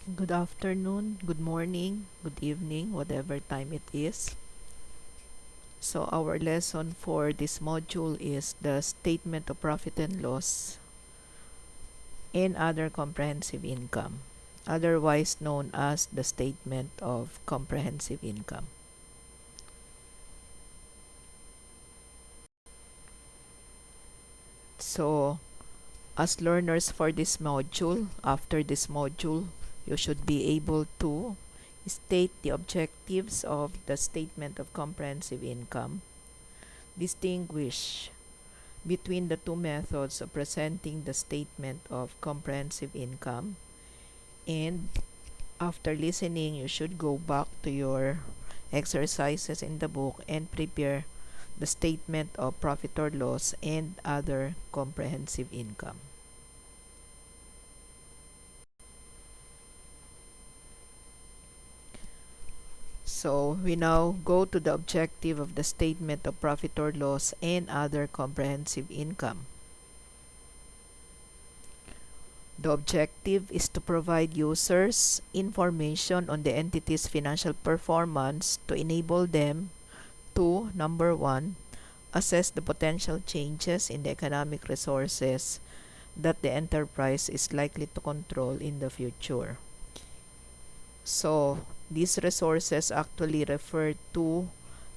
Good afternoon, good morning, good evening, whatever time it is. So our lesson for this module is the statement of profit and loss and other comprehensive income, otherwise known as the statement of comprehensive income. So as learners for this module, after this module, you should be able to state the objectives of the statement of comprehensive income, distinguish between the two methods of presenting the statement of comprehensive income, and after listening, you should go back to your exercises in the book and prepare the statement of profit or loss and other comprehensive income. So we now go to the objective of the statement of profit or loss and other comprehensive income. The objective is to provide users information on the entity's financial performance to enable them to, number one, assess the potential changes in the economic resources that the enterprise is likely to control in the future. So, these resources actually refer to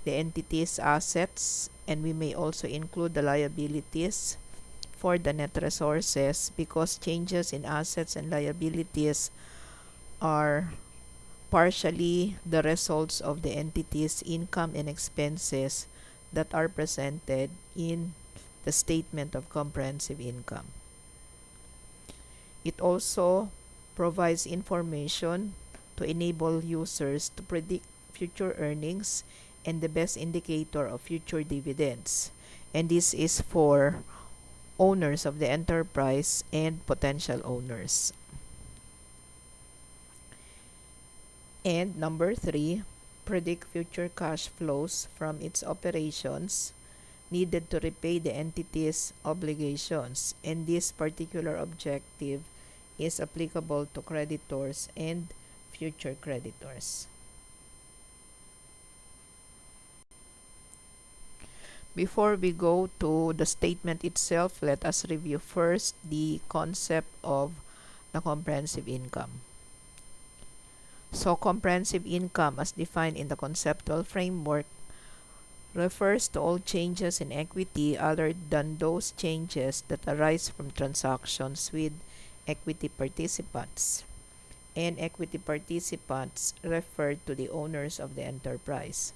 the entity's assets, and we may also include the liabilities for the net resources, because changes in assets and liabilities are partially the results of the entity's income and expenses that are presented in the statement of comprehensive income. It also provides information to enable users to predict future earnings and the best indicator of future dividends. And this is for owners of the enterprise and potential owners. And number three, predict future cash flows from its operations needed to repay the entity's obligations. And this particular objective is applicable to creditors and future creditors. Before we go to the statement itself, let us review first the concept of the comprehensive income. So, comprehensive income, as defined in the conceptual framework, refers to all changes in equity other than those changes that arise from transactions with equity participants. And equity participants refer to the owners of the enterprise.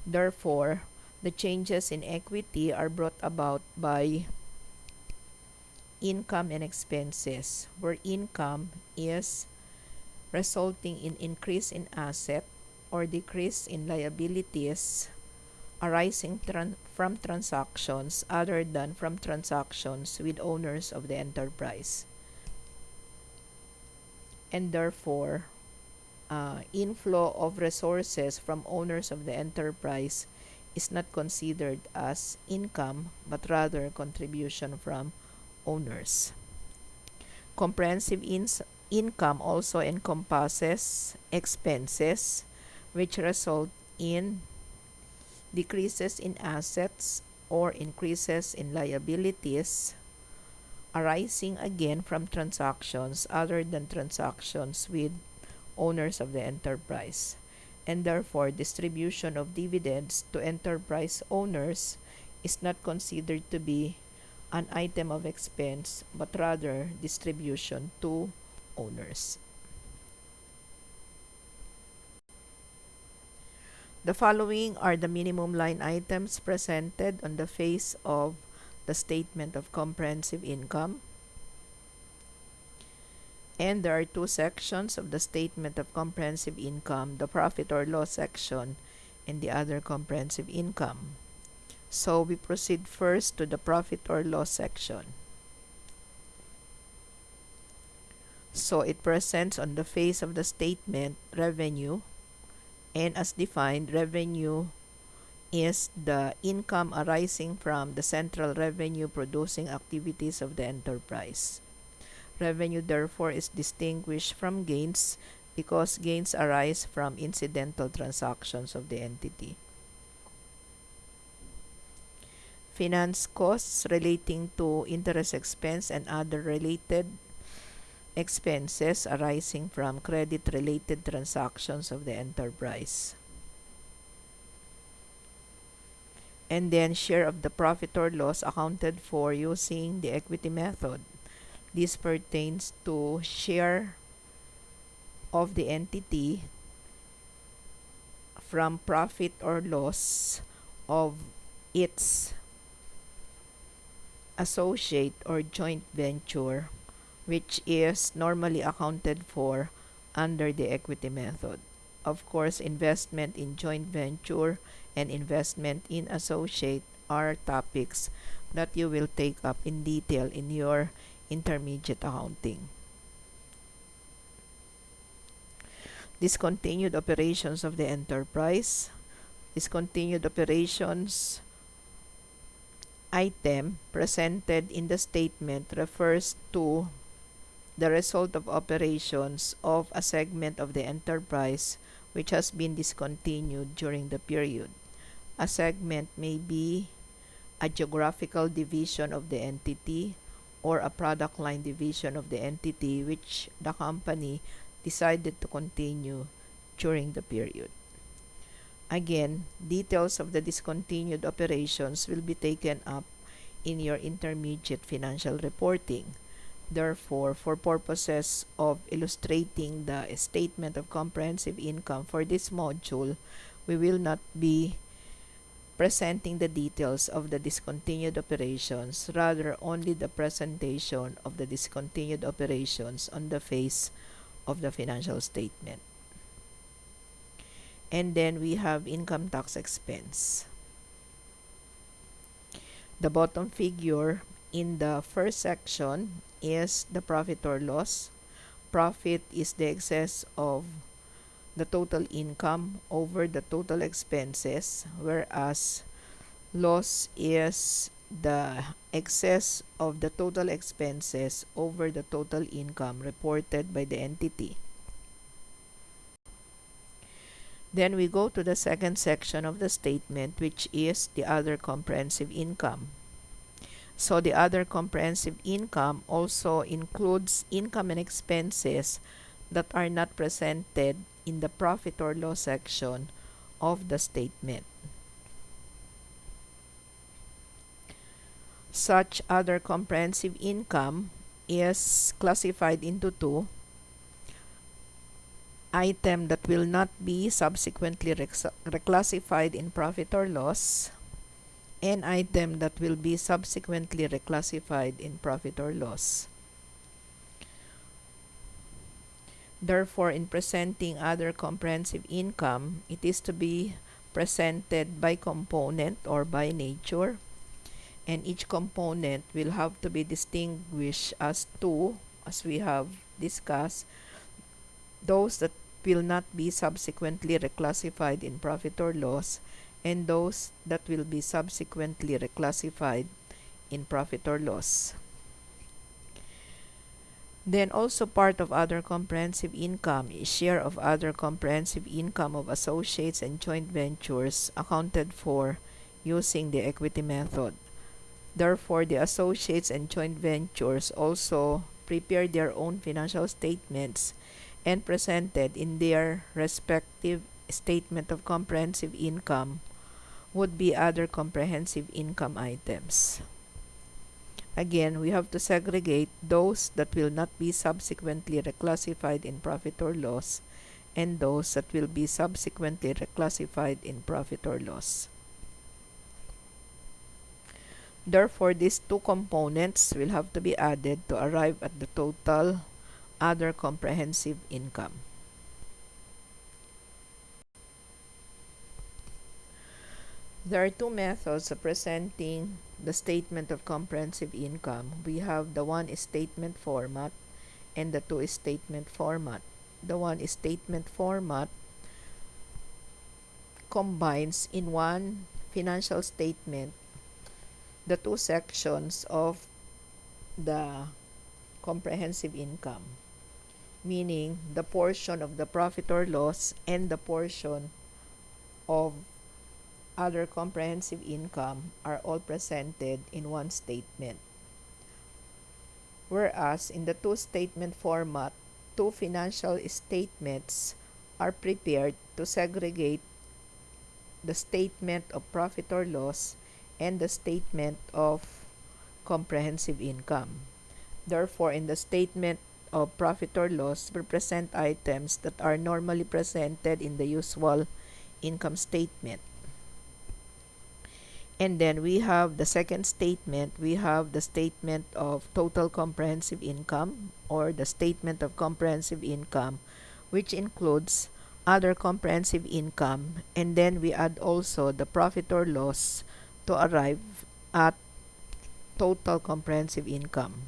Therefore, the changes in equity are brought about by income and expenses, where income is resulting in increase in asset or decrease in liabilities arising from transactions other than from transactions with owners of the enterprise. And therefore, inflow of resources from owners of the enterprise is not considered as income, but rather contribution from owners. Comprehensive income also encompasses expenses, which result in decreases in assets or increases in liabilities arising again from transactions other than transactions with owners of the enterprise. And therefore, distribution of dividends to enterprise owners is not considered to be an item of expense, but rather distribution to owners. The following are the minimum line items presented on the face of the statement of comprehensive income. And there are two sections of the statement of comprehensive income, the profit or loss section and the other comprehensive income. So we proceed first to the profit or loss section. So it presents on the face of the statement revenue, and as defined, revenue is the income arising from the central revenue producing activities of the enterprise. Revenue therefore is distinguished from gains because gains arise from incidental transactions of the entity. Finance costs relating to interest expense and other related expenses arising from credit-related transactions of the enterprise. And then share of the profit or loss accounted for using the equity method. This pertains to share of the entity from profit or loss of its associate or joint venture, which is normally accounted for under the equity method. Of course, investment in joint venture and investment in associate are topics that you will take up in detail in your intermediate accounting. Discontinued operations of the enterprise. Discontinued operations item presented in the statement refers to the result of operations of a segment of the enterprise which has been discontinued during the period. A segment may be a geographical division of the entity or a product line division of the entity which the company decided to continue during the period. Again, details of the discontinued operations will be taken up in your intermediate financial reporting. Therefore, for purposes of illustrating the statement of comprehensive income for this module, we will not be presenting the details of the discontinued operations, rather only the presentation of the discontinued operations on the face of the financial statement. And then we have income tax expense. The bottom figure in the first section is the profit or loss. Profit is the excess of the total income over the total expenses, whereas loss is the excess of the total expenses over the total income reported by the entity. Then we go to the second section of the statement, which is the other comprehensive income. So the other comprehensive income also includes income and expenses that are not presented in the profit or loss section of the statement. Such other comprehensive income is classified into two: item that will not be subsequently reclassified in profit or loss, and item that will be subsequently reclassified in profit or loss. Therefore, in presenting other comprehensive income, it is to be presented by component or by nature, and each component will have to be distinguished as two, as we have discussed: those that will not be subsequently reclassified in profit or loss, and those that will be subsequently reclassified in profit or loss. Then also part of other comprehensive income is share of other comprehensive income of associates and joint ventures accounted for using the equity method. Therefore, the associates and joint ventures also prepare their own financial statements and presented in their respective statement of comprehensive income would be other comprehensive income items. Again, we have to segregate those that will not be subsequently reclassified in profit or loss and those that will be subsequently reclassified in profit or loss. Therefore, these two components will have to be added to arrive at the total other comprehensive income. There are two methods of presenting the statement of comprehensive income. We have the one is statement format and the two is statement format. The one is statement format combines in one financial statement the two sections of the comprehensive income, meaning the portion of the profit or loss and the portion of other comprehensive income are all presented in one statement. Whereas in the two-statement format, two financial statements are prepared to segregate the statement of profit or loss and the statement of comprehensive income. Therefore, in the statement of profit or loss, we present items that are normally presented in the usual income statement. And then we have the second statement. We have the statement of total comprehensive income, or the statement of comprehensive income, which includes other comprehensive income, and then we add also the profit or loss to arrive at total comprehensive income.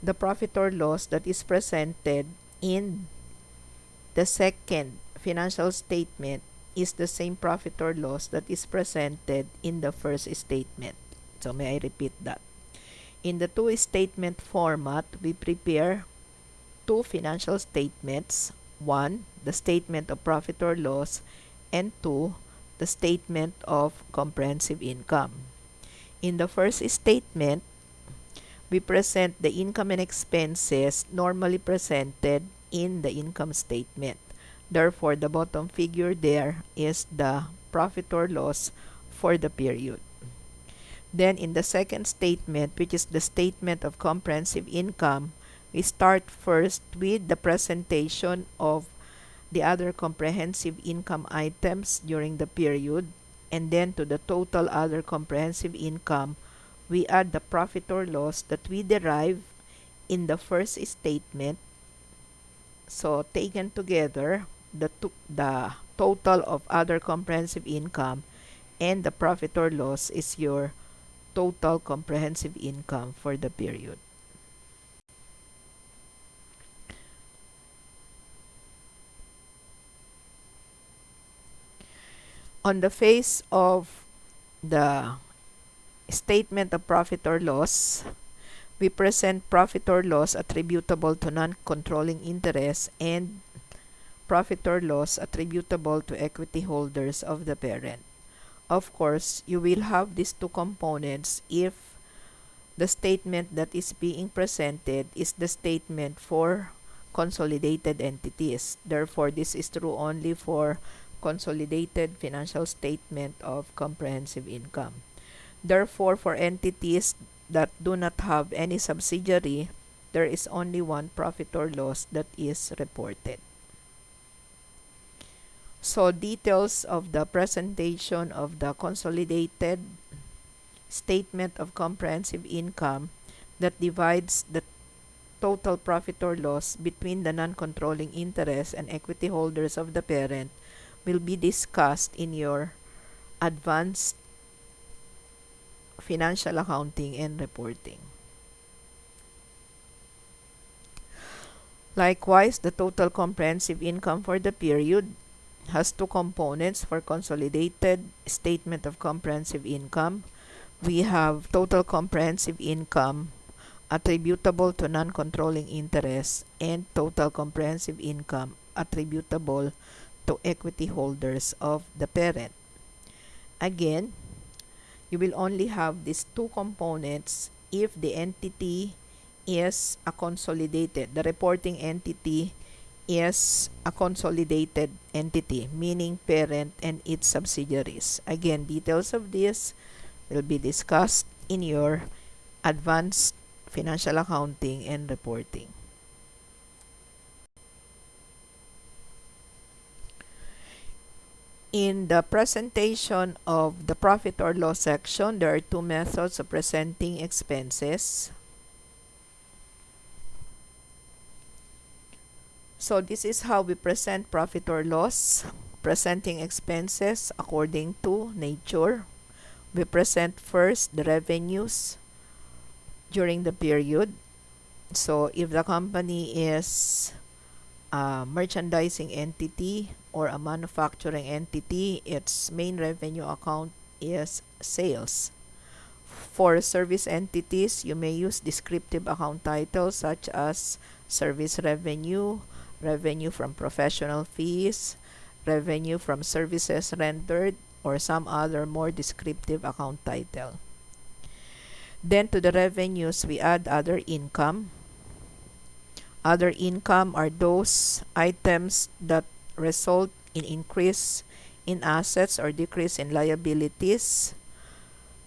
The profit or loss that is presented in the second financial statement is the same profit or loss that is presented in the first statement. So may I repeat that? In the two-statement format, we prepare two financial statements. One, the statement of profit or loss, and two, the statement of comprehensive income. In the first statement, we present the income and expenses normally presented in the income statement. Therefore, the bottom figure there is the profit or loss for the period. Then in the second statement, which is the statement of comprehensive income, we start first with the presentation of the other comprehensive income items during the period, and then to the total other comprehensive income, we add the profit or loss that we derive in the first statement. So taken together, the total of other comprehensive income and the profit or loss is your total comprehensive income for the period. On the face of the statement of profit or loss, we present profit or loss attributable to non-controlling interest and profit or loss attributable to equity holders of the parent. Of course, you will have these two components if the statement that is being presented is the statement for consolidated entities. Therefore, this is true only for consolidated financial statement of comprehensive income. Therefore, for entities that do not have any subsidiary, there is only one profit or loss that is reported. So, details of the presentation of the consolidated statement of comprehensive income that divides the total profit or loss between the non-controlling interest and equity holders of the parent will be discussed in your advanced financial accounting and reporting. Likewise, the total comprehensive income for the period has two components for consolidated statement of comprehensive income. We have total comprehensive income attributable to non-controlling interest and total comprehensive income attributable to equity holders of the parent. Again, you will only have these two components if the entity is a consolidated. The reporting entity is a consolidated entity, meaning parent and its subsidiaries. Again, details of this will be discussed in your advanced financial accounting and reporting. In the presentation of the profit or loss section, there are two methods of presenting expenses. So this is how we present profit or loss, presenting expenses according to nature. We present first the revenues during the period. So if the company is a merchandising entity or a manufacturing entity, its main revenue account is sales. For service entities, you may use descriptive account titles such as service revenue, revenue from professional fees, revenue from services rendered, or some other more descriptive account title. Then to the revenues, we add other income. Other income are those items that result in increase in assets or decrease in liabilities,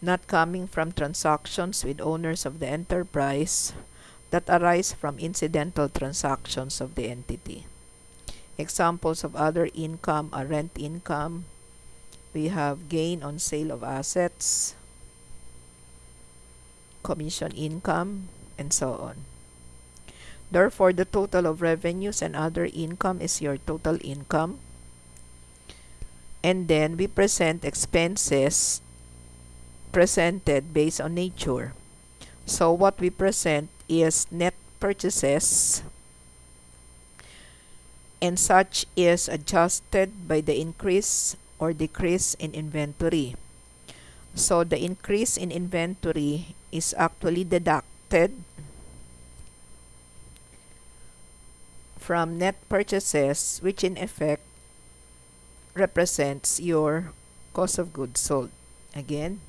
not coming from transactions with owners of the enterprise, that arise from incidental transactions of the entity. Examples of other income are rent income. We have gain on sale of assets, commission income, and so on. Therefore, the total of revenues and other income is your total income. And then we present expenses presented based on nature. So what we present is net purchases, and such is adjusted by the increase or decrease in inventory. So the increase in inventory is actually deducted from net purchases, which in effect represents your cost of goods sold. Again,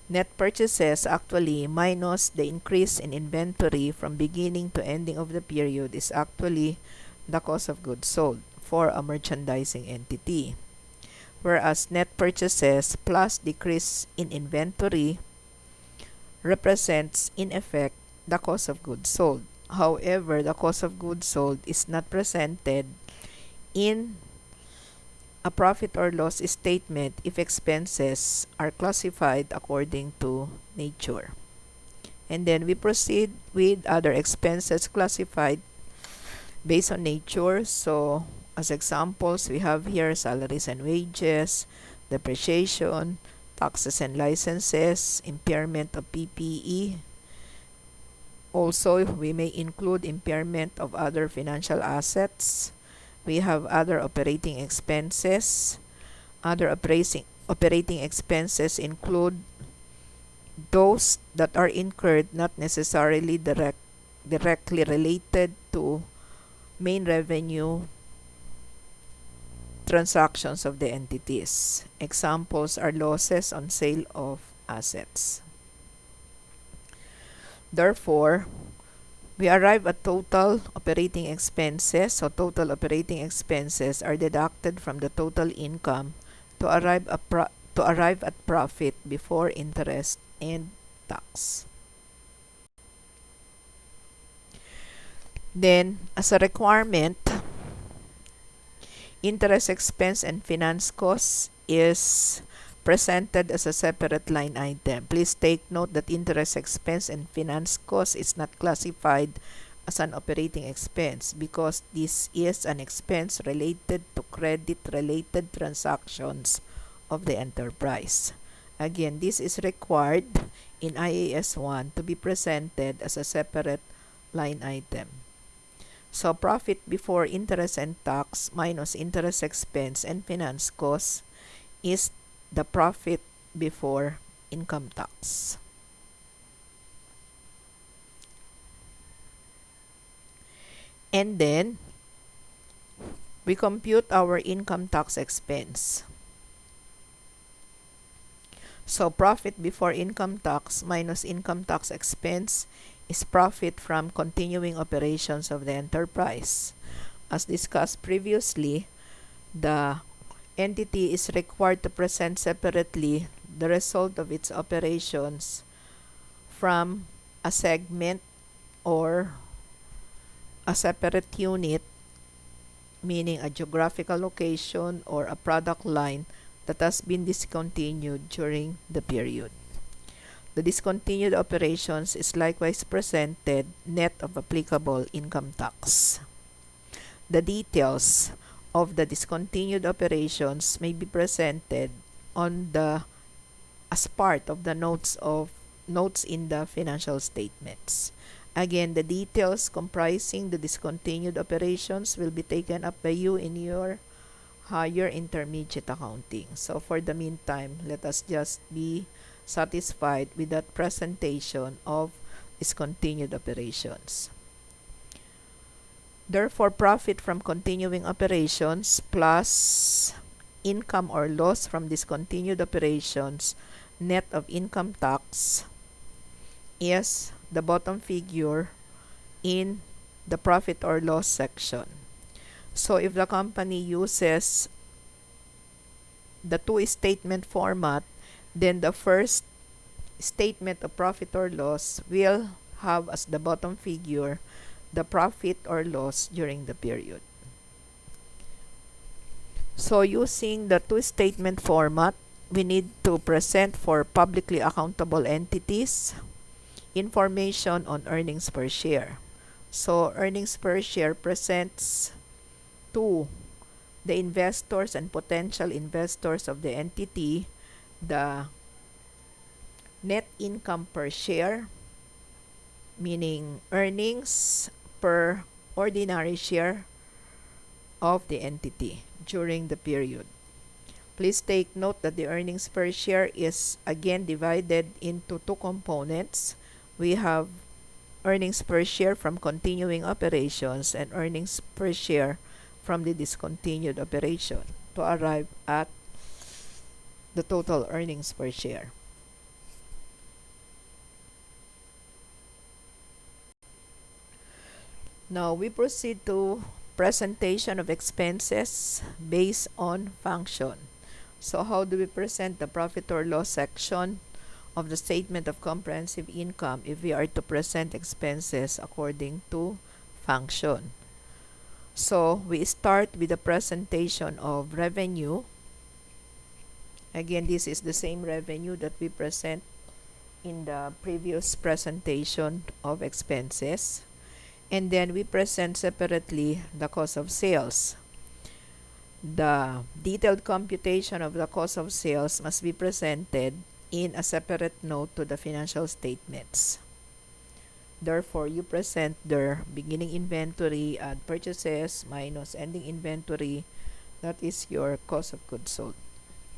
net purchases actually minus the increase in inventory from beginning to ending of the period is actually the cost of goods sold for a merchandising entity. Whereas net purchases plus decrease in inventory represents in effect the cost of goods sold. However, the cost of goods sold is not presented in a profit or loss statement if expenses are classified according to nature. And then we proceed with other expenses classified based on nature. So as examples, we have here salaries and wages, depreciation, taxes and licenses, impairment of PPE. Also, we may include impairment of other financial assets. We have other operating expenses. Other operating expenses include those that are incurred not necessarily directly related to main revenue transactions of the entities. Examples are losses on sale of assets. Therefore, we arrive at total operating expenses. So total operating expenses are deducted from the total income to arrive at profit before interest and tax. Then, as a requirement, interest expense and finance costs is presented as a separate line item. Please take note that interest expense and finance cost is not classified as an operating expense because this is an expense related to credit-related transactions of the enterprise. Again, this is required in IAS 1 to be presented as a separate line item. So profit before interest and tax minus interest expense and finance costs is the profit before income tax. And then we compute our income tax expense. So profit before income tax minus income tax expense is profit from continuing operations of the enterprise. As discussed previously, the entity is required to present separately the result of its operations from a segment or a separate unit, meaning a geographical location or a product line that has been discontinued during the period. The discontinued operations is likewise presented net of applicable income tax. The details of the discontinued operations may be presented as part of the notes in the financial statements. Again, the details comprising the discontinued operations will be taken up by you in your higher intermediate accounting. So for the meantime, let us just be satisfied with that presentation of discontinued operations. Therefore, profit from continuing operations plus income or loss from discontinued operations net of income tax is the bottom figure in the profit or loss section. So if the company uses the two-statement format, then the first statement of profit or loss will have as the bottom figure the profit or loss during the period. So using the two-statement format, we need to present for publicly accountable entities information on earnings per share. So earnings per share presents to the investors and potential investors of the entity the net income per share, meaning earnings per ordinary share of the entity during the period. Please take note that the earnings per share is again divided into two components. We have earnings per share from continuing operations and earnings per share from the discontinued operation to arrive at the total earnings per share. Now we proceed to presentation of expenses based on function. So how do we present the profit or loss section of the statement of comprehensive income if we are to present expenses according to function? So we start with the presentation of revenue. Again, this is the same revenue that we present in the previous presentation of expenses. And then we present separately the cost of sales. The detailed computation of the cost of sales must be presented in a separate note to the financial statements. Therefore, you present their beginning inventory, add purchases, minus ending inventory. That is your cost of goods sold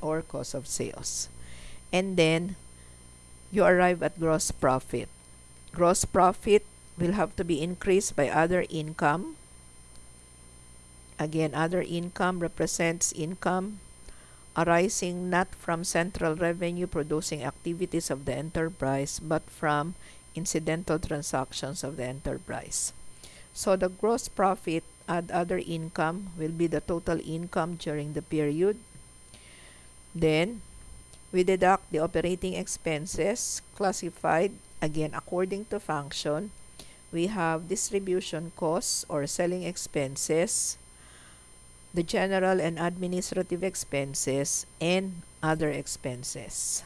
or cost of sales. And then you arrive at gross profit. Gross profit will have to be increased by other income. Again, other income represents income arising not from central revenue producing activities of the enterprise but from incidental transactions of the enterprise. So the gross profit add other income will be the total income during the period. Then we deduct the operating expenses classified again according to function. We have distribution costs or selling expenses, the general and administrative expenses, and other expenses.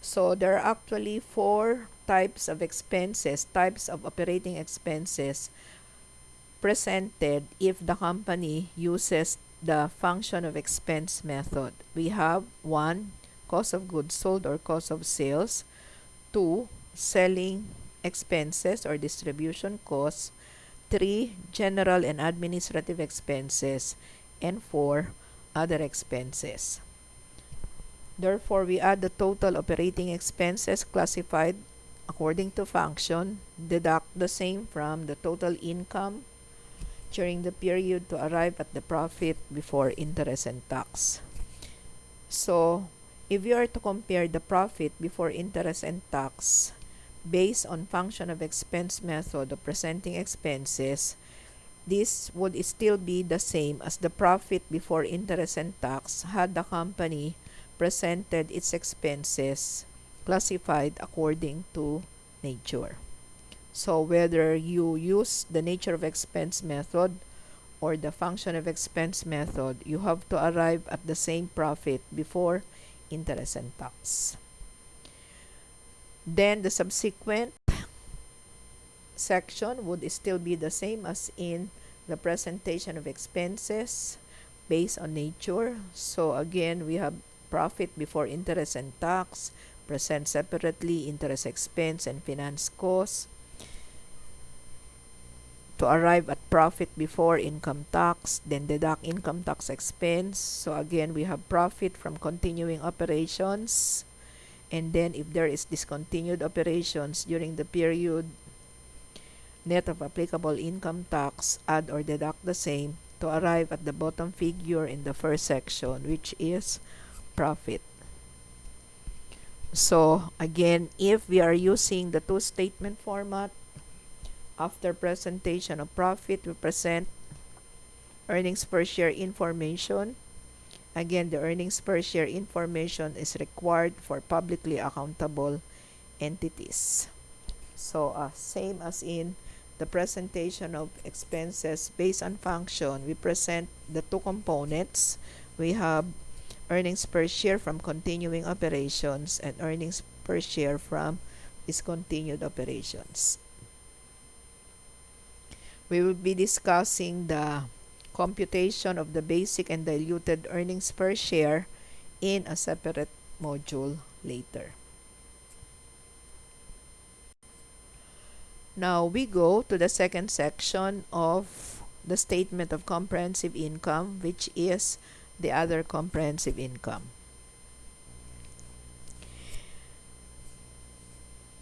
So there are actually four types of expenses, types of operating expenses presented if the company uses the function of expense method. We have 1. Cost of goods sold or cost of sales. 2. Selling expenses or distribution costs. 3. General and administrative expenses. And 4. Other expenses. Therefore, we add the total operating expenses classified according to function, deduct the same from the total income during the period to arrive at the profit before interest and tax. So, if you are to compare the profit before interest and tax based on function of expense method of presenting expenses, this would still be the same as the profit before interest and tax had the company presented its expenses classified according to nature. So whether you use the nature of expense method or the function of expense method, you have to arrive at the same profit before interest and tax. Then the subsequent section would still be the same as in the presentation of expenses based on nature. So again, we have profit before interest and tax, present separately interest expense and finance costs. To arrive at profit before income tax, then deduct income tax expense. So again, we have profit from continuing operations And then if there is discontinued operations during the period, net of applicable income tax, add or deduct the same to arrive at the bottom figure in the first section, which is profit. So again, if we are using the two statement format, after presentation of profit, we present earnings per share information. Again, the earnings per share information is required for publicly accountable entities. So same as in the presentation of expenses based on function, we present the two components. We have earnings per share from continuing operations and earnings per share from discontinued operations. We will be discussing the computation of the basic and diluted earnings per share in a separate module later. Now we go to the second section of the statement of comprehensive income, which is the other comprehensive income.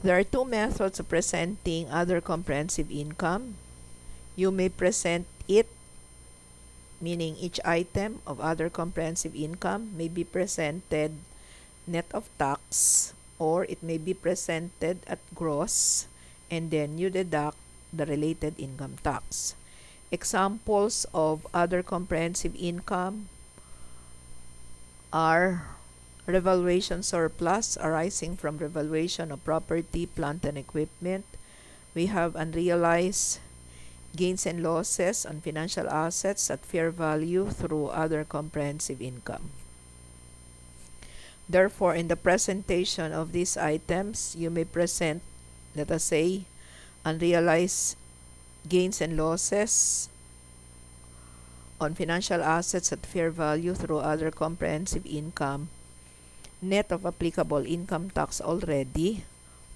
There are two methods of presenting other comprehensive income. You may present it, meaning each item of other comprehensive income may be presented net of tax, or it may be presented at gross, and then you deduct the related income tax. Examples of other comprehensive income are revaluation surplus arising from revaluation of property, plant, and equipment. We have unrealized gains and losses on financial assets at fair value through other comprehensive income. Therefore, in the presentation of these items, you may present, let us say, unrealized gains and losses on financial assets at fair value through other comprehensive income, net of applicable income tax already,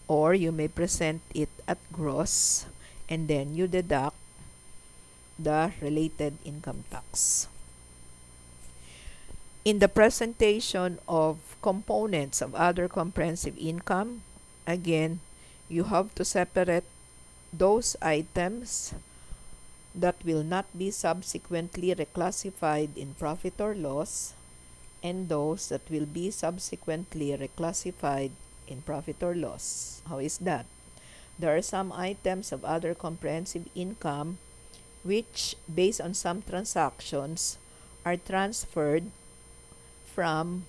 or you may present it at gross, and then you deduct the related income tax. In the presentation of components of other comprehensive income, again, you have to separate those items that will not be subsequently reclassified in profit or loss and those that will be subsequently reclassified in profit or loss. How is that? There are some items of other comprehensive income which, based on some transactions, are transferred from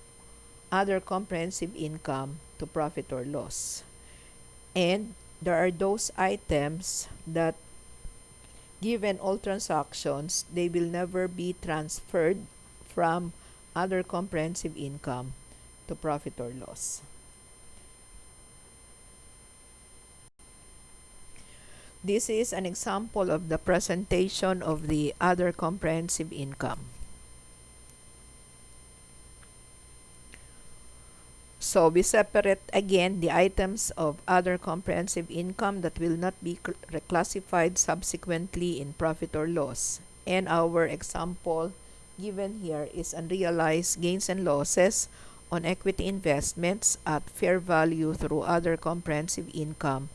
other comprehensive income to profit or loss. And there are those items that, given all transactions, they will never be transferred from other comprehensive income to profit or loss. This is an example of the presentation of the other comprehensive income. So we separate again the items of other comprehensive income that will not be reclassified subsequently in profit or loss. And our example given here is unrealized gains and losses on equity investments at fair value through other comprehensive income,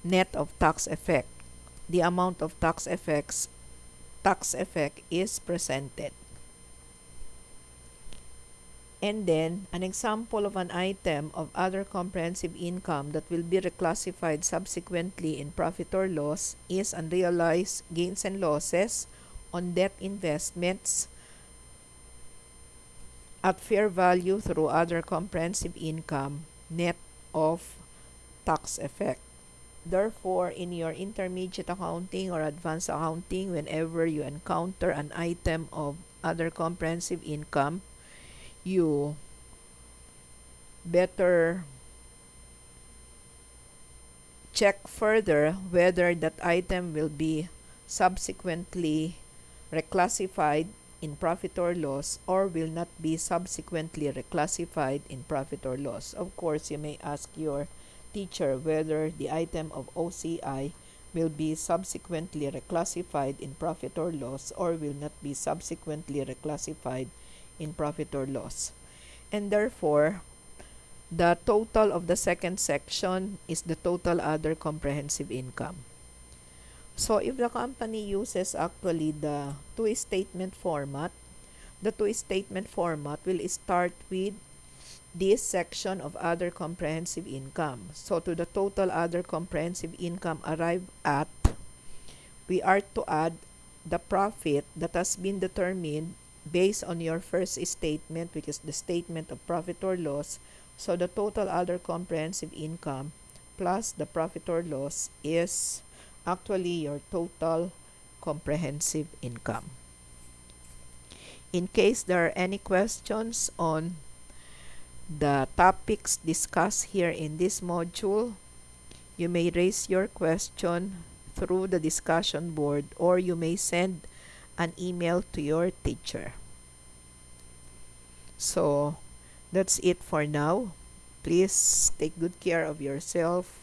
net of tax effect. The amount of tax effect is presented. And then, an example of an item of other comprehensive income that will be reclassified subsequently in profit or loss is unrealized gains and losses on debt investments at fair value through other comprehensive income, net of tax effect. Therefore, in your intermediate accounting or advanced accounting, whenever you encounter an item of other comprehensive income, you better check further whether that item will be subsequently reclassified in profit or loss or will not be subsequently reclassified in profit or loss. Of course, you may ask your teacher whether the item of OCI will be subsequently reclassified in profit or loss or will not be subsequently reclassified in profit or loss. And therefore, The total of the second section is the total other comprehensive income. So if the company uses actually the two-statement format, the two-statement format will start with this section of other comprehensive income. So to the total other comprehensive income arrive at, we are to add the profit that has been determined based on your first statement, which is the statement of profit or loss. So the total other comprehensive income plus the profit or loss is actually your total comprehensive income. In case there are any questions on the topics discussed here in this module, you may raise your question through the discussion board, or you may send an email to your teacher. So that's it for now. Please take good care of yourself,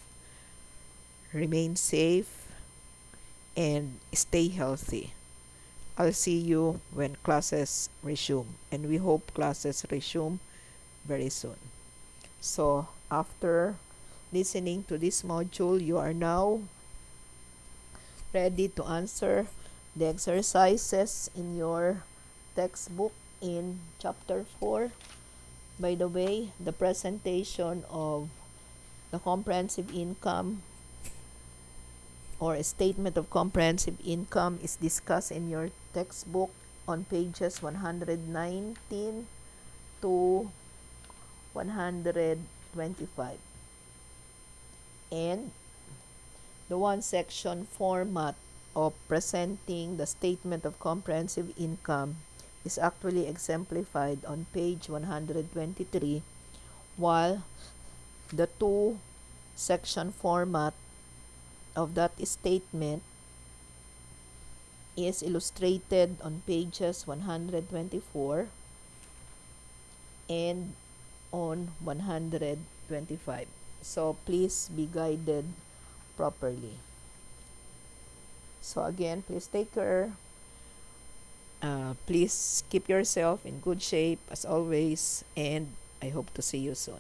remain safe, and stay healthy. I'll see you when classes resume, and we hope classes resume very soon. So after listening to this module, you are now ready to answer the exercises in your textbook in chapter 4. By the way, the presentation of the comprehensive income or a statement of comprehensive income is discussed in your textbook on pages 119 to 125. And the one section format of presenting the statement of comprehensive income is actually exemplified on page 123, while the two section format of that statement is illustrated on pages 124 and on 125. So please be guided properly. So again, please take care. Please keep yourself in good shape as always, and I hope to see you soon.